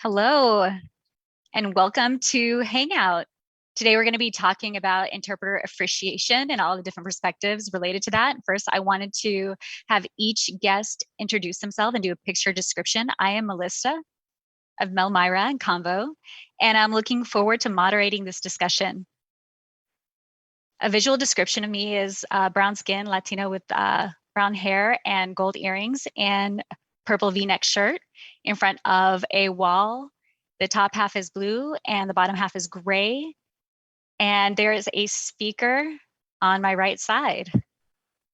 Hello, and welcome to Hangout. Today, we're going to be talking about interpreter appreciation and all the different perspectives related to that. First, I wanted to have each guest introduce themselves and do a picture description. I am Melissa of Melmyra and Convo, and I'm looking forward to moderating this discussion. A visual description of me is brown skin, Latino with brown hair and gold earrings and purple V-neck shirt in front of a wall. The top half is blue and the bottom half is gray. And there is a speaker on my right side.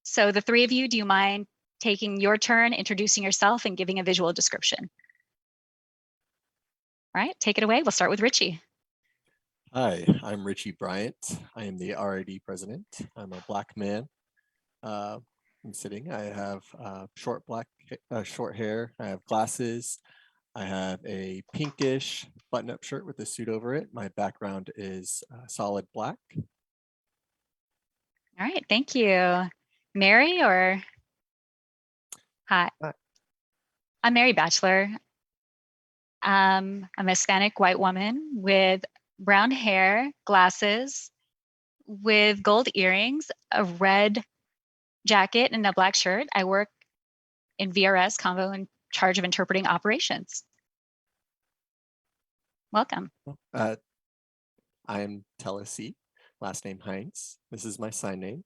So the three of you, do you mind taking your turn, introducing yourself and giving a visual description? All right, take it away. We'll start with Ritchie. Hi, I'm Ritchie Bryant. I am the RID president. I'm a Black man. I'm sitting. I have short hair. I have glasses. I have a pinkish button-up shirt with a suit over it. My background is solid black. All right, thank you. Mary or? Hi. I'm Mary Bacheller. I'm a Hispanic white woman with brown hair, glasses, with gold earrings, a red jacket, and a black shirt. I work in VRS Convo in charge of interpreting operations. Welcome. I am Talasi, last name Haynes. This is my sign name.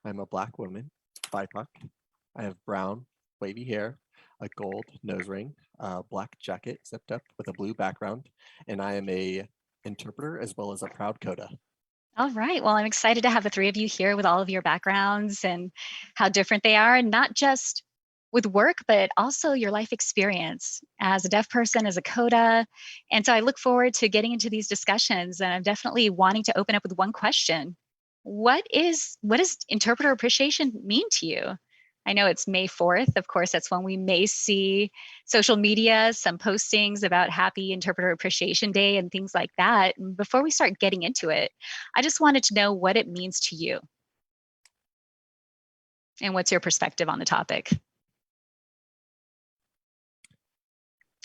I'm a Black woman, BIPOC. I have brown, wavy hair, a gold nose ring, a black jacket zipped up with a blue background, and I am a interpreter as well as a proud coda. All right. Well, I'm excited to have the three of you here with all of your backgrounds and how different they are, and not just with work, but also your life experience as a deaf person, as a coda. And so I look forward to getting into these discussions, and I'm definitely wanting to open up with one question. What does interpreter appreciation mean to you? I know it's May 4th. Of course, that's when we may see social media, some postings about Happy Interpreter Appreciation Day and things like that. And before we start getting into it, I just wanted to know what it means to you. And what's your perspective on the topic?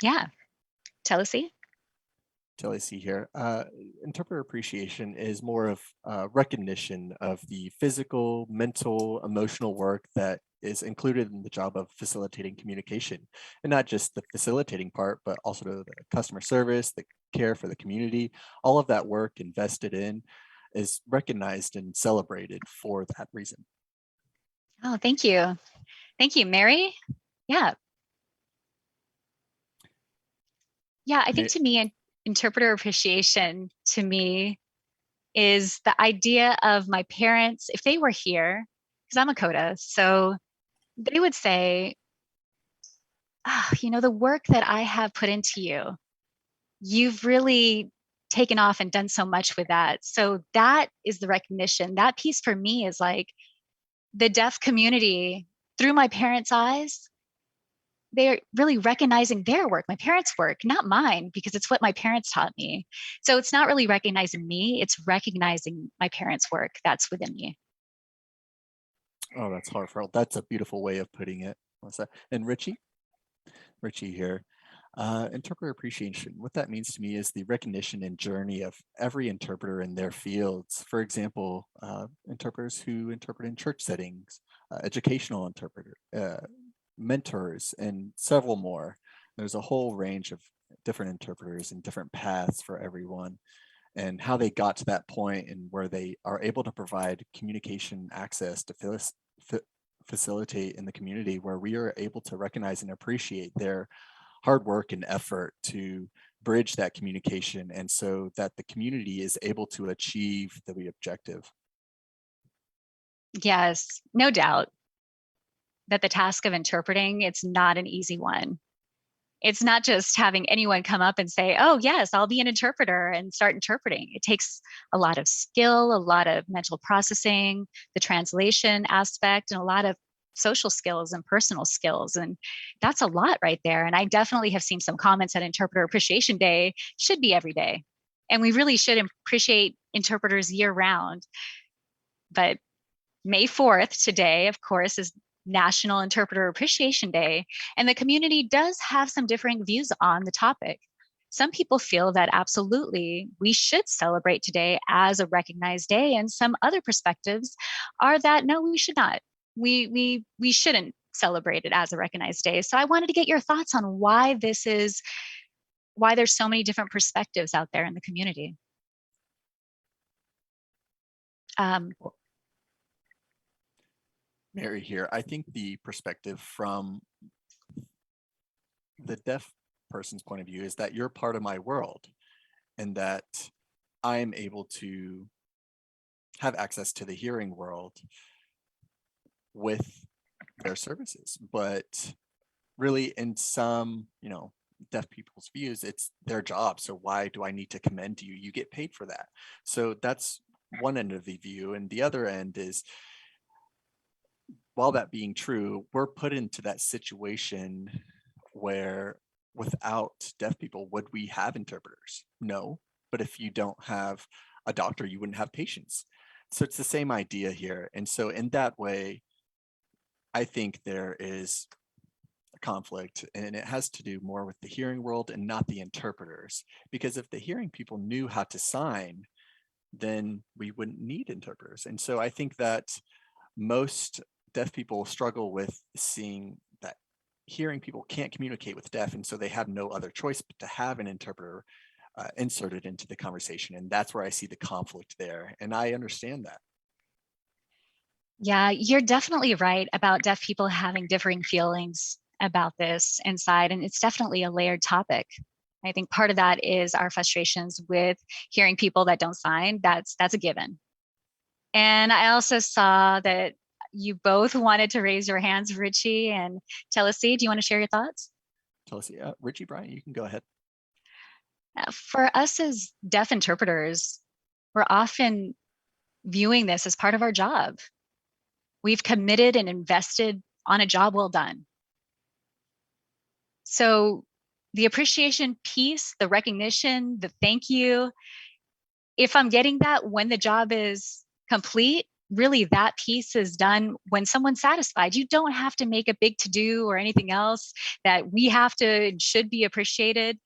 Yeah, Talasi? Talasi here. Interpreter appreciation is more of recognition of the physical, mental, emotional work that is included in the job of facilitating communication, and not just the facilitating part, but also the customer service, the care for the community. All of that work invested in is recognized and celebrated for that reason. Oh, thank you. Thank you, Mary. Yeah. Yeah, I think to me, interpreter appreciation to me is the idea of my parents, if they were here, because I'm a coda, so they would say, oh, the work that I have put into you, you've really taken off and done so much with that. So that is the recognition. That piece for me is like the deaf community through my parents' eyes. They're really recognizing their work, my parents' work, not mine, because it's what my parents taught me. So it's not really recognizing me, it's recognizing my parents' work that's within me. Oh, that's heartfelt. That's a beautiful way of putting it, Melissa. And Ritchie here. Interpreter appreciation, what that means to me is the recognition and journey of every interpreter in their fields. For example, interpreters who interpret in church settings, educational interpreter, mentors, and several more. There's a whole range of different interpreters and different paths for everyone, and how they got to that point and where they are able to provide communication access to facilitate in the community, where we are able to recognize and appreciate their hard work and effort to bridge that communication, and so that the community is able to achieve the objective. Yes, no doubt that the task of interpreting, it's not an easy one. It's not just having anyone come up and say, oh, yes, I'll be an interpreter and start interpreting. It takes a lot of skill, a lot of mental processing, the translation aspect, and a lot of social skills and personal skills. And that's a lot right there. And I definitely have seen some comments at Interpreter Appreciation Day should be every day. And we really should appreciate interpreters year round. But May 4th today, of course, is National Interpreter Appreciation Day, and the community does have some differing views on the topic. Some people feel that absolutely we should celebrate today as a recognized day, and some other perspectives are that no, we should not. We shouldn't celebrate it as a recognized day. So I wanted to get your thoughts on why there's so many different perspectives out there in the community. Mary here. I think the perspective from the deaf person's point of view is that you're part of my world and that I'm able to have access to the hearing world with their services. But really, in some, deaf people's views, it's their job. So why do I need to commend you? You get paid for that. So that's one end of the view. And the other end is, while that being true, we're put into that situation where without deaf people, would we have interpreters? No. But if you don't have a doctor, you wouldn't have patients. So it's the same idea here. And so in that way, I think there is a conflict, and it has to do more with the hearing world and not the interpreters. Because if the hearing people knew how to sign, then we wouldn't need interpreters. And so I think that most deaf people struggle with seeing that hearing people can't communicate with deaf, and so they have no other choice but to have an interpreter inserted into the conversation. And that's where I see the conflict there. And I understand that. Yeah, you're definitely right about deaf people having differing feelings about this inside, and it's definitely a layered topic. I think part of that is our frustrations with hearing people that don't sign. That's a given. And I also saw that you both wanted to raise your hands, Ritchie and Talasi. Do you want to share your thoughts? Talasi, Ritchie Bryant, you can go ahead. For us as deaf interpreters, we're often viewing this as part of our job. We've committed and invested on a job well done. So the appreciation piece, the recognition, the thank you, if I'm getting that when the job is complete, really that piece is done when someone's satisfied. You don't have to make a big to-do or anything else that we have to and should be appreciated.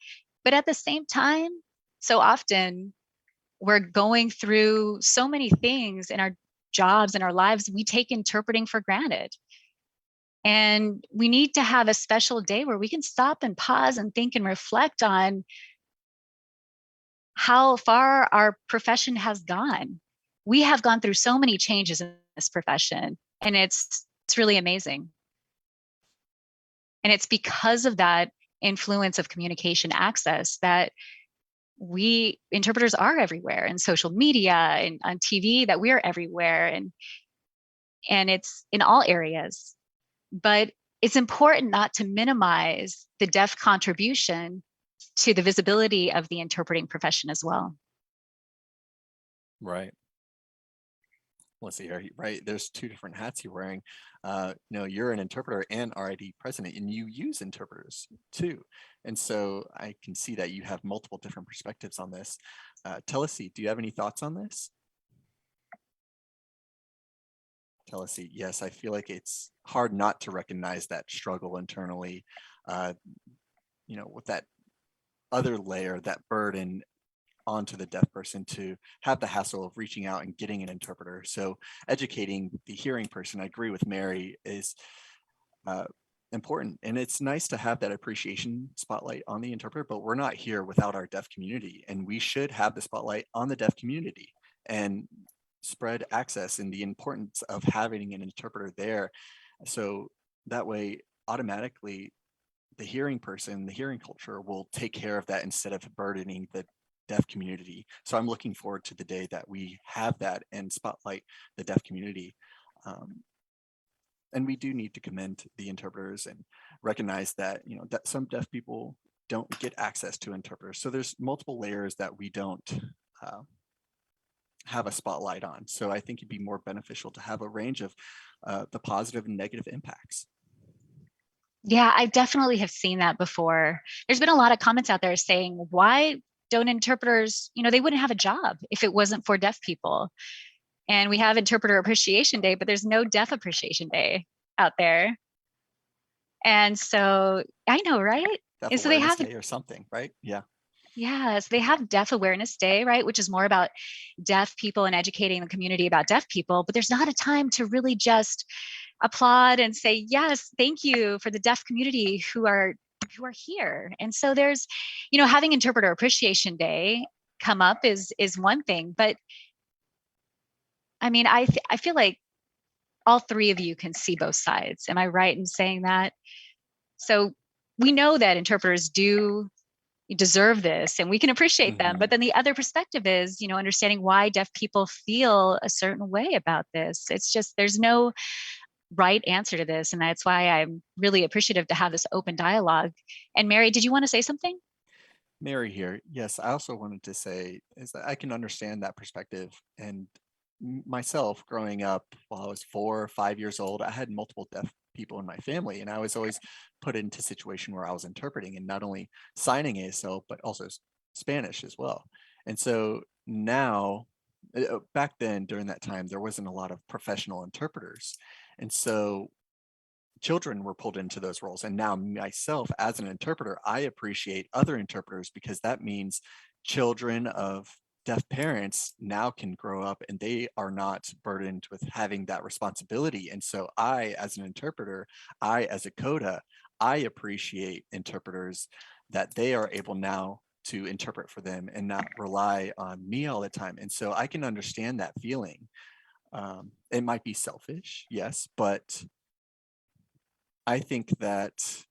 But at the same time, so often we're going through so many things in our jobs and our lives, we take interpreting for granted. And we need to have a special day where we can stop and pause and think and reflect on how far our profession has gone. We have gone through so many changes in this profession, and it's really amazing. And it's because of that influence of communication access that we interpreters are everywhere, in social media and on TV, that we're everywhere, and it's in all areas. But it's important not to minimize the deaf contribution to the visibility of the interpreting profession as well. Right. Let's see here, right? There's two different hats you're wearing. You're an interpreter and RID president, and you use interpreters too. And so I can see that you have multiple different perspectives on this. Talasi, do you have any thoughts on this? Talasi, yes, I feel like it's hard not to recognize that struggle internally, with that other layer, that burden onto the deaf person to have the hassle of reaching out and getting an interpreter. So educating the hearing person, I agree with Mary, is important. And it's nice to have that appreciation spotlight on the interpreter, but we're not here without our deaf community. And we should have the spotlight on the deaf community and spread access and the importance of having an interpreter there. So that way, automatically, the hearing person, the hearing culture will take care of that instead of burdening the deaf community. So I'm looking forward to the day that we have that and spotlight the deaf community. And we do need to commend the interpreters and recognize that, that some deaf people don't get access to interpreters. So there's multiple layers that we don't have a spotlight on. So I think it'd be more beneficial to have a range of the positive and negative impacts. Yeah, I definitely have seen that before. There's been a lot of comments out there saying, why don't interpreters, they wouldn't have a job if it wasn't for deaf people. And we have Interpreter Appreciation Day, but there's no Deaf Appreciation Day out there. And so I know, right? Deaf And so they Awareness have Day or something, right? Yeah. Yes, they have Deaf Awareness Day, right? Which is more about deaf people and educating the community about deaf people. But there's not a time to really just applaud and say, yes, thank you for the deaf community who are here. And so there's, having Interpreter Appreciation Day come up is one thing. But I mean, I feel like all three of you can see both sides. Am I right in saying that? So we know that interpreters do deserve this and we can appreciate them. Mhm. But then the other perspective is, understanding why deaf people feel a certain way about this. It's just, there's no right answer to this. And that's why I'm really appreciative to have this open dialogue. And Mary, did you want to say something? Mary here. Yes, I also wanted to say is that I can understand that perspective. And myself, growing up while I was 4 or 5 years old, I had multiple deaf people in my family, and I was always put into a situation where I was interpreting and not only signing ASL but also Spanish as well. And so now, back then during that time, there wasn't a lot of professional interpreters, and so children were pulled into those roles. And now myself as an interpreter, I appreciate other interpreters because that means children of deaf parents now can grow up and they are not burdened with having that responsibility. And so I, as an interpreter, I, as a CODA, I appreciate interpreters that they are able now to interpret for them and not rely on me all the time. And so I can understand that feeling. It might be selfish, yes, but I think that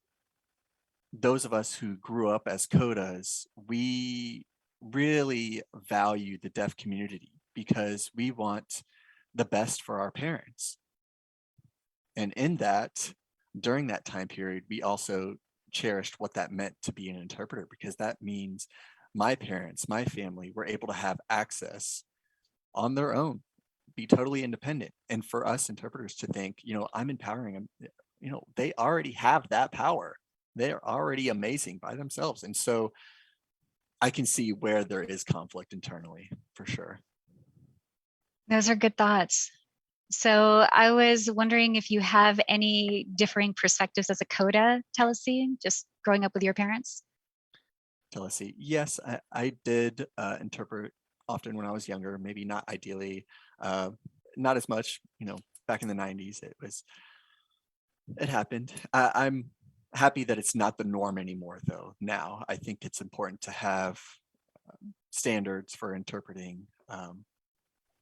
those of us who grew up as codas, we really value the deaf community because we want the best for our parents. And in that, during that time period, we also cherished what that meant to be an interpreter because that means my parents, my family were able to have access on their own, be totally independent. And for us interpreters to think, I'm empowering them, they already have that power. They're already amazing by themselves. And so I can see where there is conflict internally for sure. Those are good thoughts. So I was wondering if you have any differing perspectives as a CODA, Talasi, just growing up with your parents? Talasi, yes, I did interpret often when I was younger, maybe not ideally, not as much, back in the 90s, it happened. I'm happy that it's not the norm anymore though. Now, I think it's important to have standards for interpreting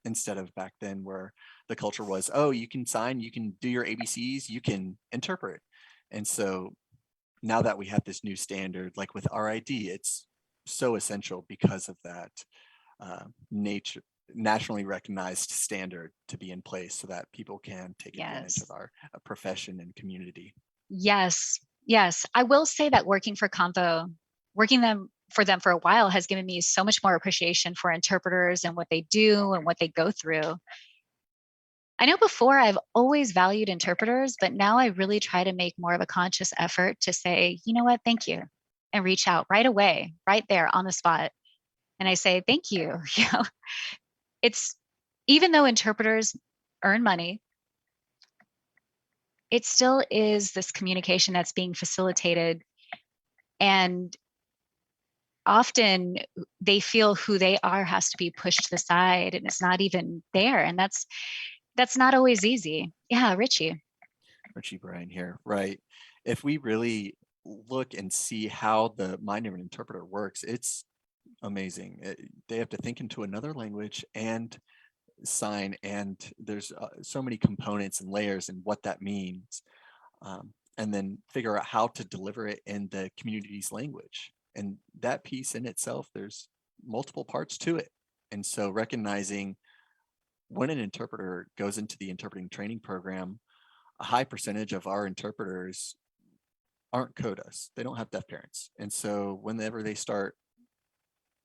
instead of back then where the culture was, oh, you can sign, you can do your ABCs, you can interpret. And so now that we have this new standard, like with RID, it's so essential because of that nationally recognized standard to be in place so that people can take advantage of Yes. our profession and community. Yes. Yes. I will say that working for Convo, working for them for a while has given me so much more appreciation for interpreters and what they do and what they go through. I know before I've always valued interpreters, but now I really try to make more of a conscious effort to say, you know what, thank you, and reach out right away, right there on the spot. And I say, thank you. It's even though interpreters earn money, it still is this communication that's being facilitated. And often they feel who they are has to be pushed to the side and it's not even there. And that's not always easy. Yeah, Ritchie. Ritchie Bryant here, right? If we really look and see how the mind of an interpreter works, it's amazing. They have to think into another language and sign, and there's so many components and layers and what that means, and then figure out how to deliver it in the community's language. And that piece in itself, there's multiple parts to it. And so recognizing when an interpreter goes into the interpreting training program, a high percentage of our interpreters aren't CODAs. They don't have deaf parents. And so whenever they start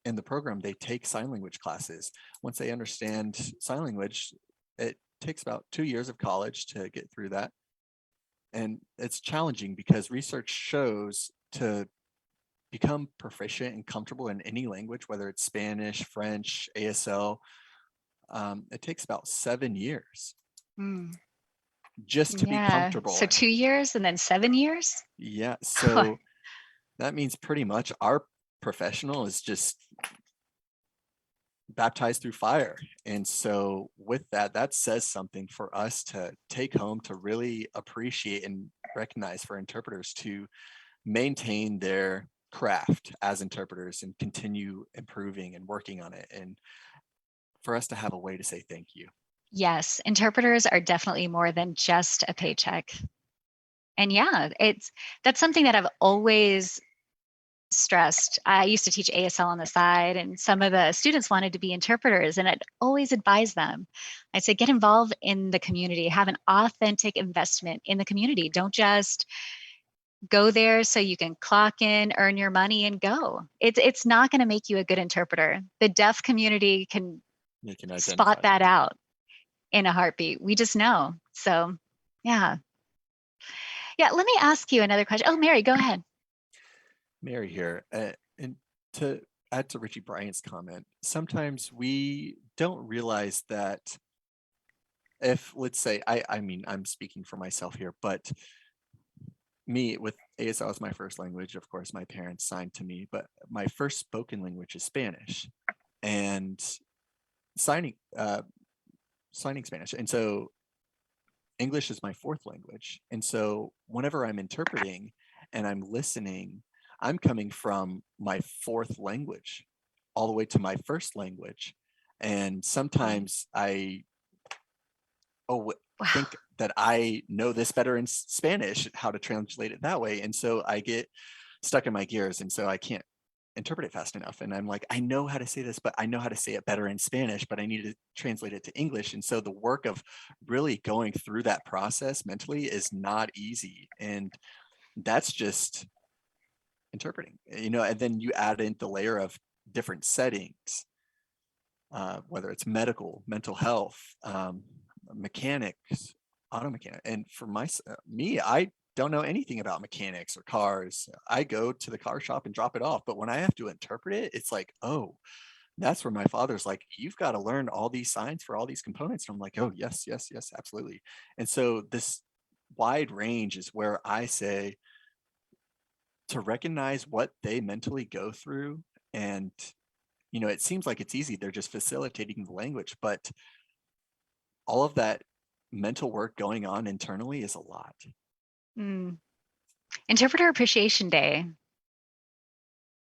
in the program, they take sign language classes. Once they understand sign language, it takes about 2 years of college to get through that. And it's challenging because research shows to become proficient and comfortable in any language, whether it's Spanish, French, ASL, it takes about 7 years Mm, just to be yeah. comfortable So in it. 2 years and then 7 years? Yeah, so that means pretty much our professional is just baptized through fire. And so with that, that says something for us to take home, to really appreciate and recognize for interpreters to maintain their craft as interpreters and continue improving and working on it, and for us to have a way to say thank you. Yes, interpreters are definitely more than just a paycheck. And yeah, that's something that I've always stressed. I used to teach ASL on the side, and some of the students wanted to be interpreters, and I'd always advise them. I'd say, get involved in the community, have an authentic investment in the community. Don't just go there so you can clock in, earn your money, and go. It's not going to make you a good interpreter. The deaf community can spot that out in a heartbeat. We just know. So, yeah. Yeah, let me ask you another question. Oh, Mary, go ahead. Mary here. And to add to Ritchie Bryant's comment, sometimes we don't realize that if, let's say, I mean, I'm speaking for myself here, but me with ASL as my first language, of course, my parents signed to me, but my first spoken language is Spanish, and signing Spanish. And so English is my fourth language. And so whenever I'm interpreting and I'm listening, I'm coming from my fourth language all the way to my first language. And sometimes I think that I know this better in Spanish, how to translate it that way. And so I get stuck in my gears. And so I can't interpret it fast enough. And I'm like, I know how to say this, but I know how to say it better in Spanish, but I need to translate it to English. And so the work of really going through that process mentally is not easy. And that's just interpreting, and then you add in the layer of different settings, whether it's medical, mental health, mechanics, auto mechanic. And for me, I don't know anything about mechanics or cars. I go to the car shop and drop it off. But when I have to interpret it, it's like, oh, that's where my father's like, you've got to learn all these signs for all these components. And I'm like, oh, yes, yes, yes, absolutely. And so this wide range is where I say to recognize what they mentally go through. And, it seems like it's easy. They're just facilitating the language, but all of that mental work going on internally is a lot. Interpreter Appreciation Day.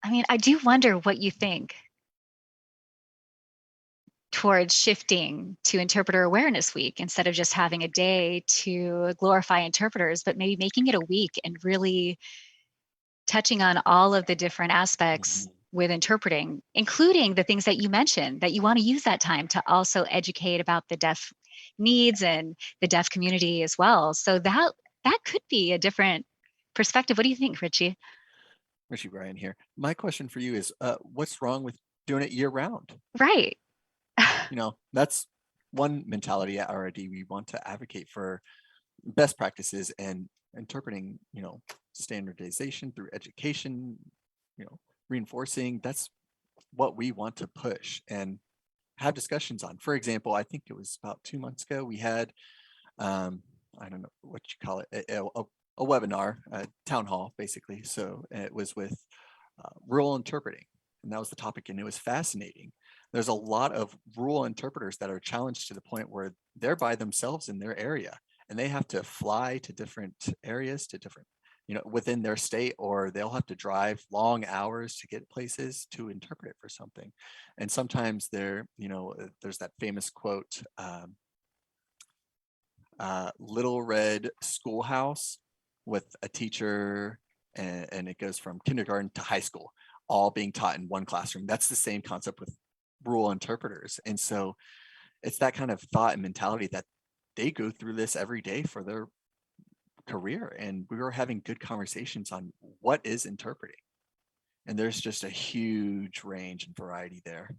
I mean, I do wonder what you think towards shifting to Interpreter Awareness Week instead of just having a day to glorify interpreters, but maybe making it a week and really touching on all of the different aspects with interpreting, including the things that you mentioned, that you want to use that time to also educate about the deaf needs and the deaf community as well. So that could be a different perspective. What do you think, Ritchie? Ritchie Bryant here. My question for you is, what's wrong with doing it year round? Right. That's one mentality at RID. We want to advocate for best practices and interpreting, standardization through education, reinforcing. That's what we want to push and have discussions on. For example, I think it was about 2 months ago, we had, I don't know what you call it, a webinar, a town hall, basically. So it was with rural interpreting, and that was the topic, and it was fascinating. There's a lot of rural interpreters that are challenged to the point where they're by themselves in their area, and they have to fly to different areas, to different, within their state, or they'll have to drive long hours to get places to interpret for something. And sometimes there's that famous quote, little red schoolhouse with a teacher, and it goes from kindergarten to high school, all being taught in one classroom. That's the same concept with rural interpreters. And so it's that kind of thought and mentality that they go through this every day for their career. And we were having good conversations on what is interpreting. And there's just a huge range and variety there.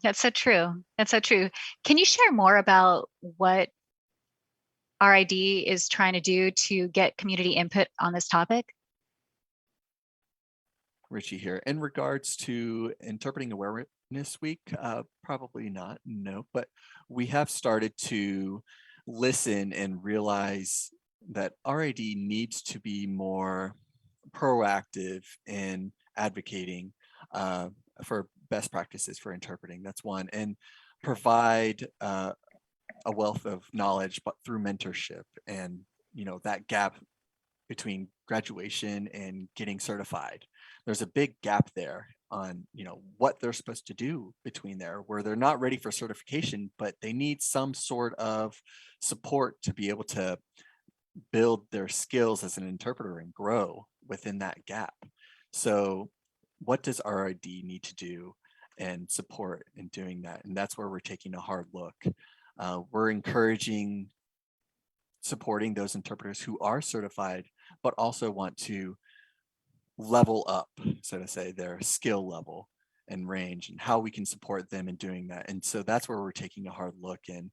That's so true. That's so true. Can you share more about what RID is trying to do to get community input on this topic? Ritchie here. In regards to Interpreting Awareness Week, probably not, no, but we have started to listen and realize that RID needs to be more proactive in advocating for best practices for interpreting. That's one. And provide a wealth of knowledge, but through mentorship and, that gap between graduation and getting certified. There's a big gap there on, what they're supposed to do between there, where they're not ready for certification, but they need some sort of support to be able to build their skills as an interpreter and grow within that gap. So what does RID need to do and support in doing that? And that's where we're taking a hard look. We're encouraging, supporting those interpreters who are certified, but also want to level up, so to say, their skill level and range, and how we can support them in doing that. And so that's where we're taking a hard look. And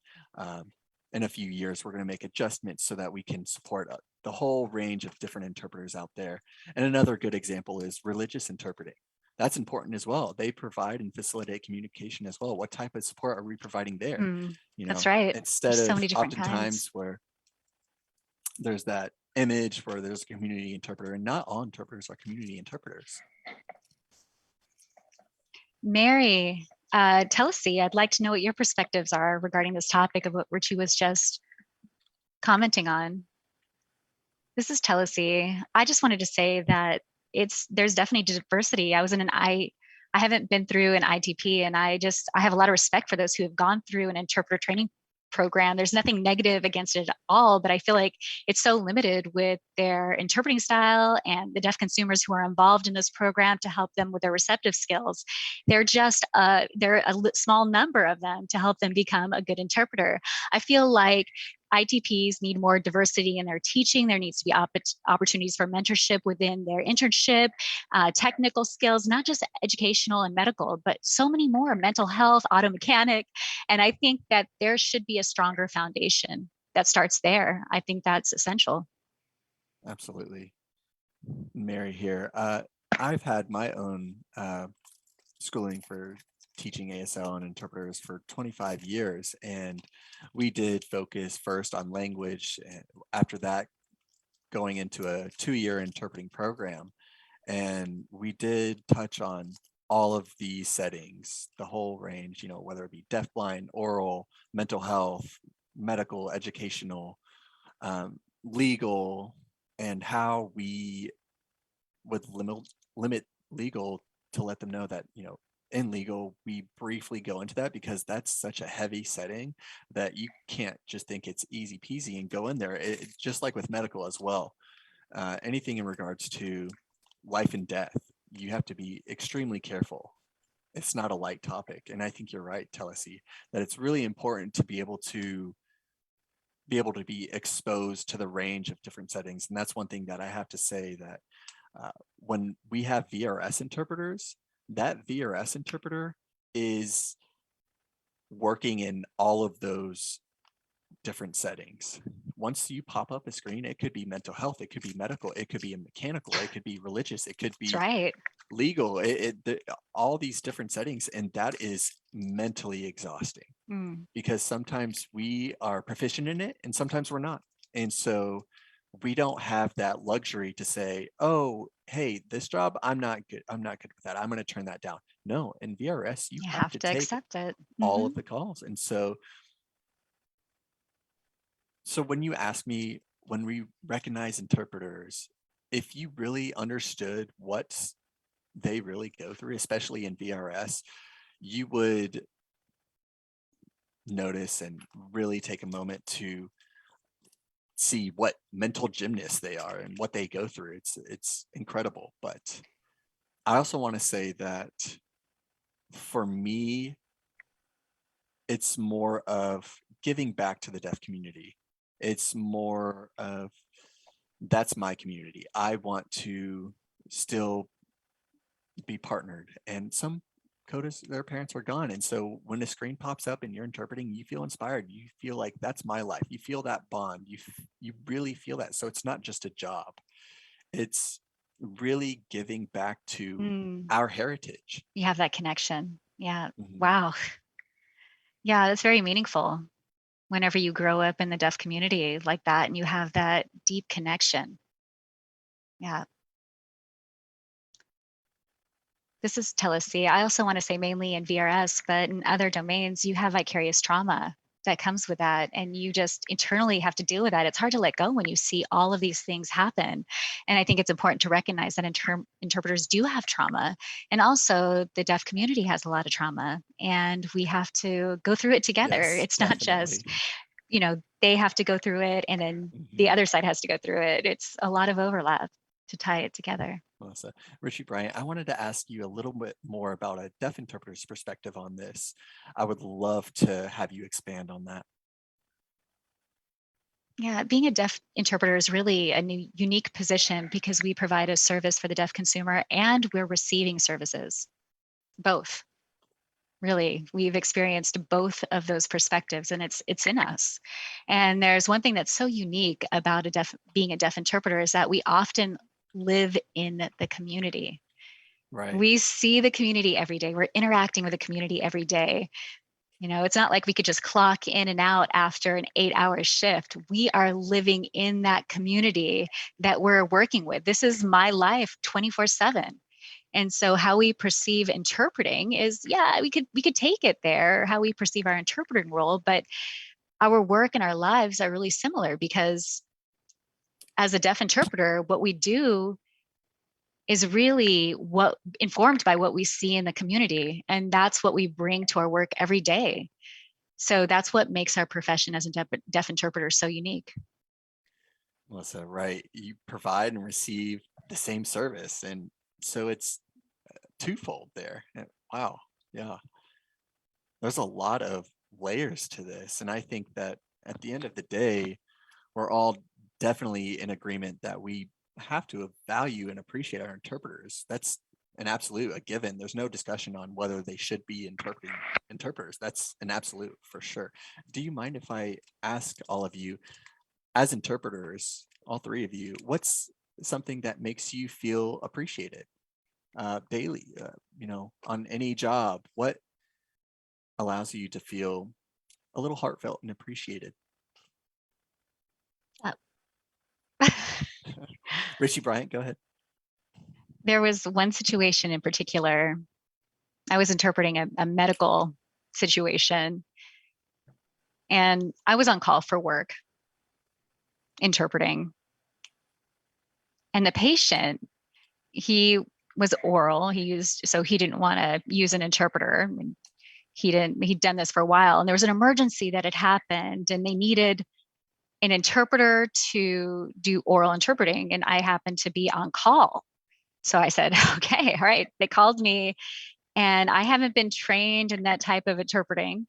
in a few years, we're going to make adjustments so that we can support the whole range of different interpreters out there. And another good example is religious interpreting. That's important as well. They provide and facilitate communication as well. What type of support are we providing there? That's right. Instead There's so of many different oftentimes kinds. where there's that image where there's a community interpreter, and not all interpreters are community interpreters. Mary, Talasi, I'd like to know what your perspectives are regarding this topic of what Ritchie was just commenting on. This is Talasi. I just wanted to say that there's definitely diversity. I haven't been through an ITP, and I have a lot of respect for those who have gone through an interpreter training program. There's nothing negative against it at all, but I feel like it's so limited with their interpreting style and the deaf consumers who are involved in this program to help them with their receptive skills. They're a small number of them to help them become a good interpreter. I feel like ITPs need more diversity in their teaching. There needs to be opportunities for mentorship within their internship, technical skills, not just educational and medical, but so many more, mental health, auto mechanic. And I think that there should be a stronger foundation that starts there. I think that's essential. Absolutely. Mary here. I've had my own schooling for teaching ASL and interpreters for 25 years. And we did focus first on language, and after that, going into a 2-year interpreting program. And we did touch on all of the settings, the whole range, whether it be deafblind, oral, mental health, medical, educational, legal, and how we would limit legal to let them know that, in legal, we briefly go into that because that's such a heavy setting that you can't just think it's easy peasy and go in there. Just like with medical as well, anything in regards to life and death, you have to be extremely careful. It's not a light topic. And I think you're right, Talasi, that it's really important to be able to be exposed to the range of different settings. And that's one thing that I have to say, that when we have VRS interpreters, that VRS interpreter is working in all of those different settings. Once you pop up a screen, it could be mental health, it could be medical, it could be mechanical, it could be religious, it could be legal, all these different settings. And that is mentally exhausting because sometimes we are proficient in it and sometimes we're not. And so we don't have that luxury to say, oh, hey, this job, I'm not good with that, I'm going to turn that down. No, in VRS, you have to take accept it. all of the calls. And so when you ask me, when we recognize interpreters, if you really understood what they really go through, especially in VRS, you would notice and really take a moment to see what mental gymnasts they are and what they go through. It's incredible. But I also want to say that for me, it's more of giving back to the deaf community. It's more of, that's my community. I want to still be partnered. And some CODAs, their parents are gone. And so when the screen pops up and you're interpreting, you feel inspired. You feel like that's my life. You feel that bond. You really feel that. So it's not just a job. It's really giving back to our heritage. You have that connection. Yeah. Wow. Yeah, that's very meaningful. Whenever you grow up in the deaf community like that and you have that deep connection. Yeah. This is Talasi. I also want to say mainly in VRS, but in other domains, you have vicarious trauma that comes with that. And you just internally have to deal with that. It's hard to let go when you see all of these things happen. And I think it's important to recognize that interpreters do have trauma. And also the deaf community has a lot of trauma. And we have to go through it together. Yes, It's not just, definitely. they have to go through it and then the Mhm. other side has to go through it. It's a lot of overlap to tie it together. Melissa. Ritchie Bryant, I wanted to ask you a little bit more about a deaf interpreter's perspective on this. I would love to have you expand on that. Yeah, being a deaf interpreter is really a new, unique position because we provide a service for the deaf consumer and we're receiving services. Both. Really, we've experienced both of those perspectives and it's in us. And there's one thing that's so unique about being a deaf interpreter is that we often live in the community. Right. We see the community every day. We're interacting with the community every day. It's not like we could just clock in and out after an 8-hour shift. We are living in that community that we're working with. This is my life 24/7. And so how we perceive interpreting is, yeah, we could take it there, how we perceive our interpreting role, but our work and our lives are really similar because as a deaf interpreter, what we do is really what informed by what we see in the community. And that's what we bring to our work every day. So that's what makes our profession as a deaf interpreter so unique. Melissa, right. You provide and receive the same service. And so it's twofold there. Wow. Yeah. There's a lot of layers to this. And I think that at the end of the day, we're all definitely in agreement that we have to value and appreciate our interpreters. That's an absolute, a given. There's no discussion on whether they should be interpreters. That's an absolute for sure. Do you mind if I ask all of you, as interpreters, all three of you, what's something that makes you feel appreciated daily, on any job? What allows you to feel a little heartfelt and appreciated? Uh, Ritchie Bryant, go ahead. there was one situation in particular. I was interpreting a medical situation and I was on call for work interpreting. And the patient, he was oral. So he didn't want to use an interpreter. He'd done this for a while. And there was an emergency that had happened and they needed an interpreter to do oral interpreting. And I happened to be on call. So I said, okay, all right. They called me and I haven't been trained in that type of interpreting,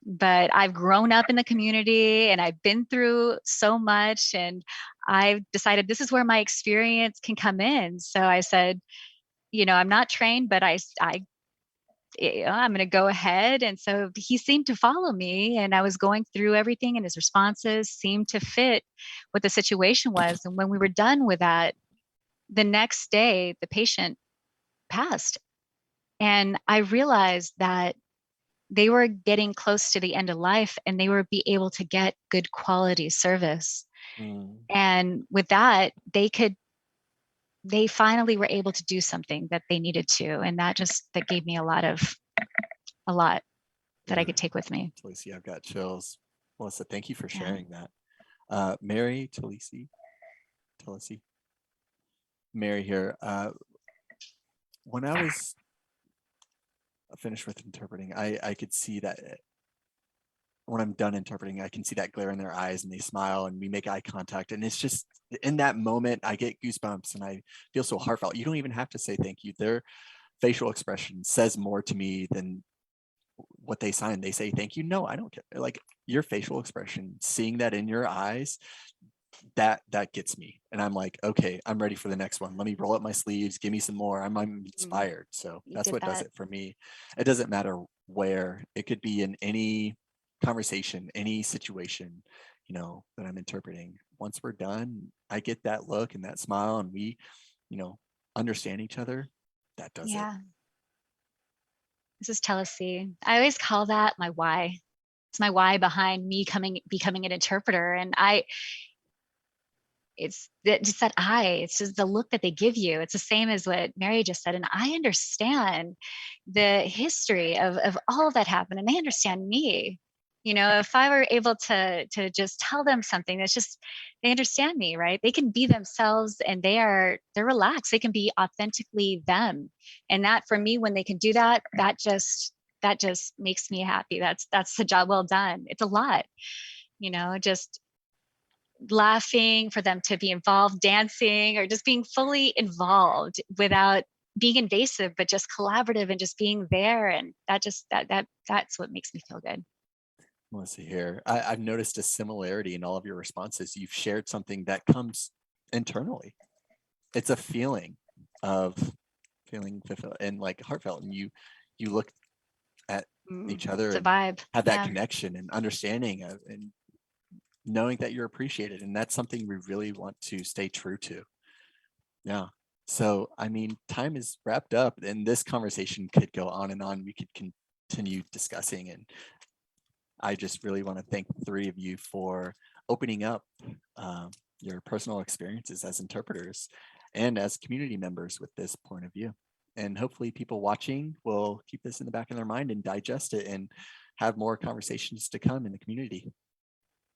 but I've grown up in the community and I've been through so much and I've decided this is where my experience can come in. So I said, I'm not trained, but I'm going to go ahead. And so he seemed to follow me and I was going through everything and his responses seemed to fit what the situation was. And when we were done with that, the next day, the patient passed. And I realized that they were getting close to the end of life and they were be able to get good quality service. Mm, And with that, they finally were able to do something that they needed to. And that gave me a lot that I yeah, could take with me. Talisi, I've got chills. Melissa, thank you for Yeah. sharing that. Mary, Talisi, Mary here. When I was finished with interpreting, I could see that when I'm done interpreting, I can see that glare in their eyes and they smile and we make eye contact. And it's just in that moment, I get goosebumps and I feel so heartfelt. You don't even have to say thank you. Their facial expression says more to me than what they sign. They say thank you. No, I don't care. Like your facial expression, seeing that in your eyes, that gets me. And I'm like, okay, I'm ready for the next one. Let me roll up my sleeves, give me some more. I'm inspired. So You that's did what does that. it for me. It doesn't matter where. It could be in any conversation, any situation, that I'm interpreting. Once we're done, I get that look and that smile and we, understand each other. That does it. Yeah. This is Talasi. I always call that my why. It's my why behind me becoming an interpreter. And it's just that eye, it's just the look that they give you. It's the same as what Mary just said. And I understand the history of all that happened, and they understand me. If I were able to just tell them something that's just, they understand me, right? They can be themselves, and they're relaxed. They can be authentically them. And that, for me, when they can do that, that just makes me happy. That's the job well done. It's a lot, just laughing, for them to be involved, dancing, or just being fully involved without being invasive, but just collaborative and just being there. And that's what makes me feel good. Melissa here. I've noticed a similarity in all of your responses. You've shared something that comes internally. It's a feeling of feeling fulfilled and like heartfelt, and you look at each other It's a and vibe. have that Yeah. connection and understanding of, and knowing that you're appreciated. And that's something we really want to stay true to. Yeah. So, I mean, time is wrapped up, and this conversation could go on and on. We could continue discussing, and I just really want to thank the three of you for opening up your personal experiences as interpreters and as community members with this point of view. And hopefully people watching will keep this in the back of their mind and digest it and have more conversations to come in the community.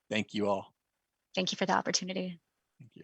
Thank you all. Thank you for the opportunity. Thank you.